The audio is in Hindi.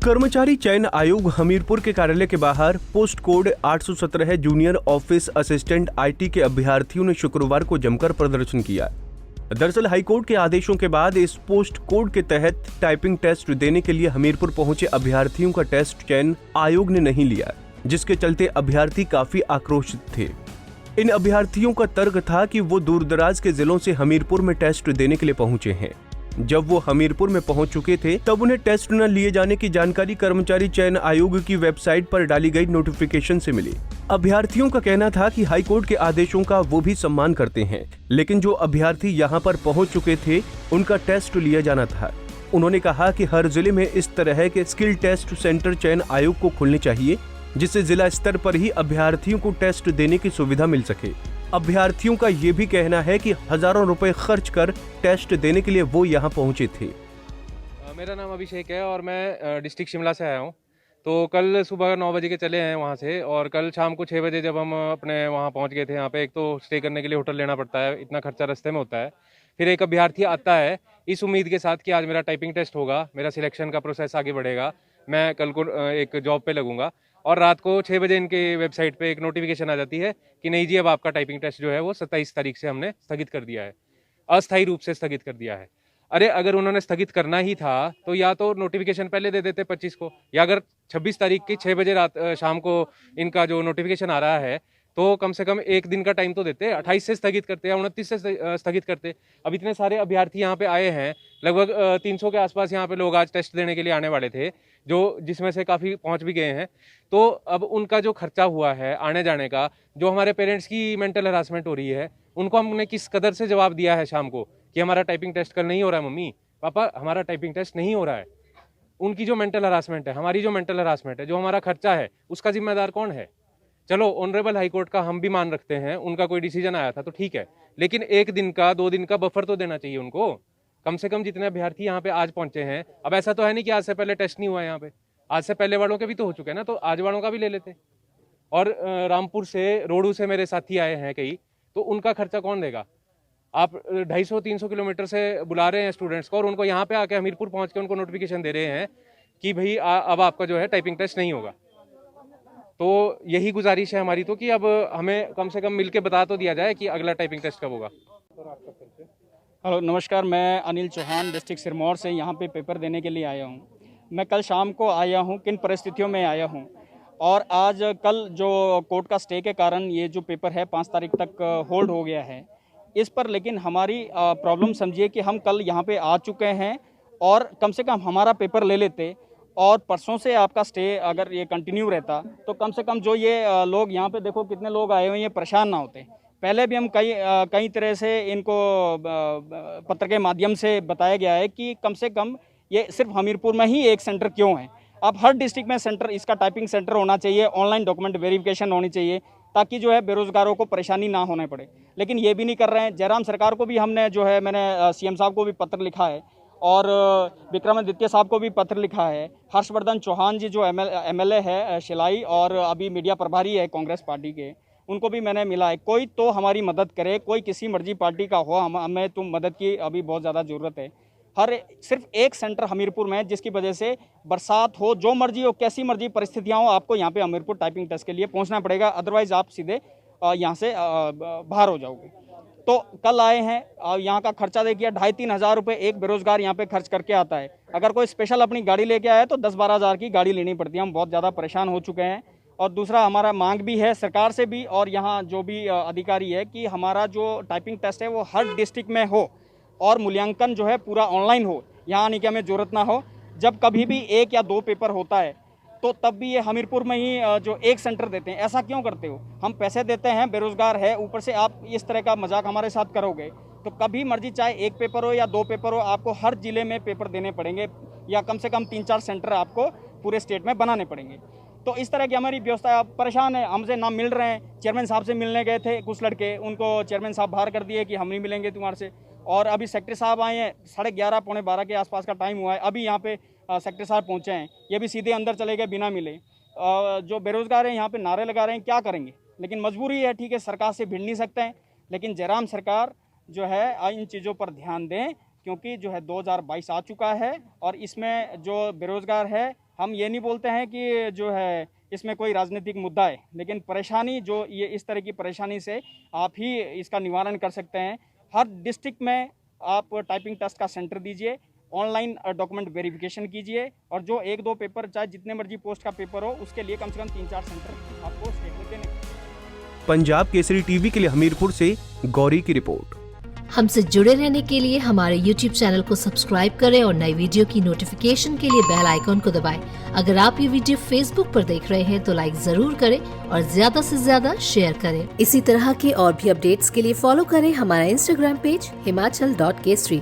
कर्मचारी चयन आयोग हमीरपुर के कार्यालय के बाहर post code 817 junior office assistant IT के अभ्यर्थियों ने शुक्रवार को जमकर प्रदर्शन किया। दरअसल हाईकोर्ट के आदेशों के बाद इस पोस्ट कोड के तहत टाइपिंग टेस्ट देने के लिए हमीरपुर पहुंचे अभ्यर्थियों का टेस्ट चयन आयोग ने नहीं लिया, जिसके चलते अभ्यर्थी काफी आक्रोशित थे। इन अभ्यर्थियों का तर्क था कि वो दूरदराज के जिलों से हमीरपुर में टेस्ट देने के लिए पहुंचे हैं। जब वो हमीरपुर में पहुंच चुके थे तब उन्हें टेस्ट न लिए जाने की जानकारी कर्मचारी चयन आयोग की वेबसाइट पर डाली गई नोटिफिकेशन से मिली। अभ्यर्थियों का कहना था कि हाईकोर्ट के आदेशों का वो भी सम्मान करते हैं, लेकिन जो अभ्यर्थी यहां पर पहुंच चुके थे उनका टेस्ट लिया जाना था। उन्होंने कहा कि हर जिले में इस तरह के स्किल टेस्ट सेंटर चयन आयोग को खुलने चाहिए, जिससे जिला स्तर पर ही अभ्यर्थियों को टेस्ट देने की सुविधा मिल सके। अभ्यर्थियों का ये भी कहना है कि हजारों रुपए खर्च कर टेस्ट देने के लिए वो यहाँ पहुंचे थे। मेरा नाम अभिषेक है और मैं डिस्ट्रिक्ट शिमला से आया हूँ। तो कल सुबह 9 बजे के चले हैं वहाँ से, और कल शाम को 6 बजे जब हम अपने वहाँ पहुँच गए थे। यहाँ पे एक तो स्टे करने के लिए होटल लेना पड़ता है, इतना खर्चा रास्ते में होता है। फिर एक अभ्यर्थी आता है इस उम्मीद के साथ कि आज मेरा टाइपिंग टेस्ट होगा, मेरा सिलेक्शन का प्रोसेस आगे बढ़ेगा, मैं कल को एक जॉब पे लगूंगा। और रात को 6 बजे इनके वेबसाइट पे एक नोटिफिकेशन आ जाती है कि नहीं जी, अब आपका टाइपिंग टेस्ट जो है वो 27 तारीख से हमने स्थगित कर दिया है, अस्थायी रूप से स्थगित कर दिया है। अरे अगर उन्होंने स्थगित करना ही था तो या तो नोटिफिकेशन पहले दे देते 25 को, या अगर 26 तारीख की 6 बजे रात शाम को इनका जो नोटिफिकेशन आ रहा है तो कम से कम एक दिन का टाइम तो देते, 28 से स्थगित करते या 29 से स्थगित करते। अब इतने सारे अभ्यर्थी यहाँ पे आए हैं, लगभग 300 के आसपास यहाँ पे लोग आज टेस्ट देने के लिए आने वाले थे, जो जिसमें से काफ़ी पहुँच भी गए हैं। तो अब उनका जो खर्चा हुआ है आने जाने का, जो हमारे पेरेंट्स की मेंटल हरासमेंट हो रही है, उनको हमने किस कदर से जवाब दिया है शाम को कि हमारा टाइपिंग टेस्ट कल नहीं हो रहा है, मम्मी पापा हमारा टाइपिंग टेस्ट नहीं हो रहा है। उनकी जो मेंटल हरासमेंट है, हमारी जो मेंटल हरासमेंट है, जो हमारा खर्चा है, उसका जिम्मेदार कौन है? चलो ऑनरेबल हाईकोर्ट का हम भी मान रखते हैं, उनका कोई डिसीजन आया था तो ठीक है, लेकिन एक दिन का 2 दिन का बफर तो देना चाहिए उनको कम से कम। जितने अभ्यर्थी यहाँ पे आज पहुंचे हैं, अब ऐसा तो है नहीं कि आज से पहले टेस्ट नहीं हुआ है यहाँ पे, आज से पहले वालों के भी तो हो चुके हैं ना, तो आज वालों का भी ले लेते। और रामपुर से, रोडू से मेरे साथी आए हैं कई, तो उनका खर्चा कौन देगा? आप 250-300 किलोमीटर से बुला रहे हैं स्टूडेंट्स को, और उनको यहाँ पे आके हमीरपुर पहुँच के उनको नोटिफिकेशन दे रहे हैं कि भाई अब आपका जो है टाइपिंग टेस्ट नहीं होगा। तो यही गुजारिश है हमारी तो कि अब हमें कम से कम मिलके बता तो दिया जाए कि अगला टाइपिंग टेस्ट कब होगा। हेलो नमस्कार, मैं अनिल चौहान डिस्ट्रिक्ट सिरमौर से यहाँ पे पेपर देने के लिए आया हूँ। मैं कल शाम को आया हूँ, किन परिस्थितियों में आया हूँ, और आज कल जो कोर्ट का स्टे के कारण ये जो पेपर है 5 तारीख तक होल्ड हो गया है इस पर। लेकिन हमारी प्रॉब्लम समझिए कि हम कल यहाँ पे आ चुके हैं और कम से कम हमारा पेपर ले लेते, और परसों से आपका स्टे अगर ये कंटिन्यू रहता तो कम से कम जो ये लोग यहाँ पे देखो कितने लोग आए हुए हैं, ये परेशान ना होते। पहले भी हम कई तरह से इनको पत्र के माध्यम से बताया गया है कि कम से कम ये सिर्फ हमीरपुर में ही एक सेंटर क्यों है। अब हर डिस्ट्रिक्ट में सेंटर, इसका टाइपिंग सेंटर होना चाहिए, ऑनलाइन डॉक्यूमेंट वेरिफिकेशन होनी चाहिए, ताकि जो है बेरोजगारों को परेशानी ना होने पड़े। लेकिन ये भी नहीं कर रहे हैं। जयराम सरकार को भी हमने जो है, मैंने सीएम साहब को भी पत्र लिखा है और विक्रमादित्य साहब को भी पत्र लिखा है। हर्षवर्धन चौहान जी जो एमएलए है शिलाई और अभी मीडिया प्रभारी है कांग्रेस पार्टी के, उनको भी मैंने मिला है। कोई तो हमारी मदद करे, कोई किसी मर्जी पार्टी का हो, हमें तो मदद की अभी बहुत ज़्यादा ज़रूरत है। सिर्फ एक सेंटर हमीरपुर में है, जिसकी वजह से बरसात हो, जो मर्जी हो, कैसी मर्जी परिस्थितियाँ हो, आपको यहाँ पे हमीरपुर टाइपिंग टेस्ट के लिए पहुँचना पड़ेगा, अदरवाइज़ आप सीधे यहाँ से बाहर हो जाओगे। तो कल आए हैं, यहाँ का खर्चा देखिए, 2,500-3 हज़ार रुपये एक बेरोजगार यहाँ पे खर्च करके आता है। अगर कोई स्पेशल अपनी गाड़ी लेके आया तो 10-12 हज़ार की गाड़ी लेनी पड़ती है। हम बहुत ज़्यादा परेशान हो चुके हैं। और दूसरा हमारा मांग भी है सरकार से भी और यहाँ जो भी अधिकारी है कि हमारा जो टाइपिंग टेस्ट है वो हर डिस्ट्रिक्ट में हो और मूल्यांकन जो है पूरा ऑनलाइन हो, यहाँ आने की हमें ज़रूरत ना हो। जब कभी भी 1 या 2 पेपर होता है तो तब भी ये हमीरपुर में ही जो एक सेंटर देते हैं। ऐसा क्यों करते हो? हम पैसे देते हैं, बेरोजगार है, ऊपर से आप इस तरह का मजाक हमारे साथ करोगे तो कभी मर्जी, चाहे 1 पेपर हो या 2 पेपर हो, आपको हर जिले में पेपर देने पड़ेंगे, या कम से कम 3-4 सेंटर आपको पूरे स्टेट में बनाने पड़ेंगे। तो इस तरह की हमारी व्यवस्था, आप परेशान है, हमसे ना मिल रहे हैं। चेयरमैन साहब से मिलने गए थे कुछ लड़के, उनको चेयरमैन साहब बाहर कर दिए कि हम नहीं मिलेंगे तुम्हारे से। और अभी सेक्रेटरी साहब आए हैं, 11:30 पौने 12 के आसपास का टाइम हुआ है, अभी यहाँ पे सेक्रेटरी साहब पहुँचे हैं, ये भी सीधे अंदर चले गए बिना मिले। जो बेरोजगार हैं यहाँ पे नारे लगा रहे हैं, क्या करेंगे? लेकिन मजबूरी है, ठीक है, सरकार से भिड़ नहीं सकते हैं। लेकिन जयराम सरकार जो है इन चीज़ों पर ध्यान दें, क्योंकि जो है 2022 आ चुका है और इसमें जो बेरोजगार है हम ये नहीं बोलते हैं कि जो है इसमें कोई राजनीतिक मुद्दा है, लेकिन परेशानी जो ये इस तरह की परेशानी से आप ही इसका निवारण कर सकते हैं। हर डिस्ट्रिक्ट में आप टाइपिंग टेस्ट का सेंटर दीजिए, ऑनलाइन डॉक्यूमेंट वेरिफिकेशन कीजिए, और जो 1-2 पेपर चाहे जितने मर्जी पोस्ट का पेपर हो उसके लिए कम से कम 3-4 सेंटर आपको स्टेट में देने। पंजाब केसरी टीवी के लिए हमीरपुर से गौरी की रिपोर्ट। हमसे जुड़े रहने के लिए हमारे YouTube चैनल को सब्सक्राइब करें और नई वीडियो की नोटिफिकेशन के लिए बेल आइकॉन को दबाएं। अगर आप ये वीडियो Facebook पर देख रहे हैं तो लाइक जरूर करें और ज्यादा से ज्यादा शेयर करें। इसी तरह के और भी अपडेट्स के लिए फॉलो करें हमारा Instagram पेज himachal.kesari।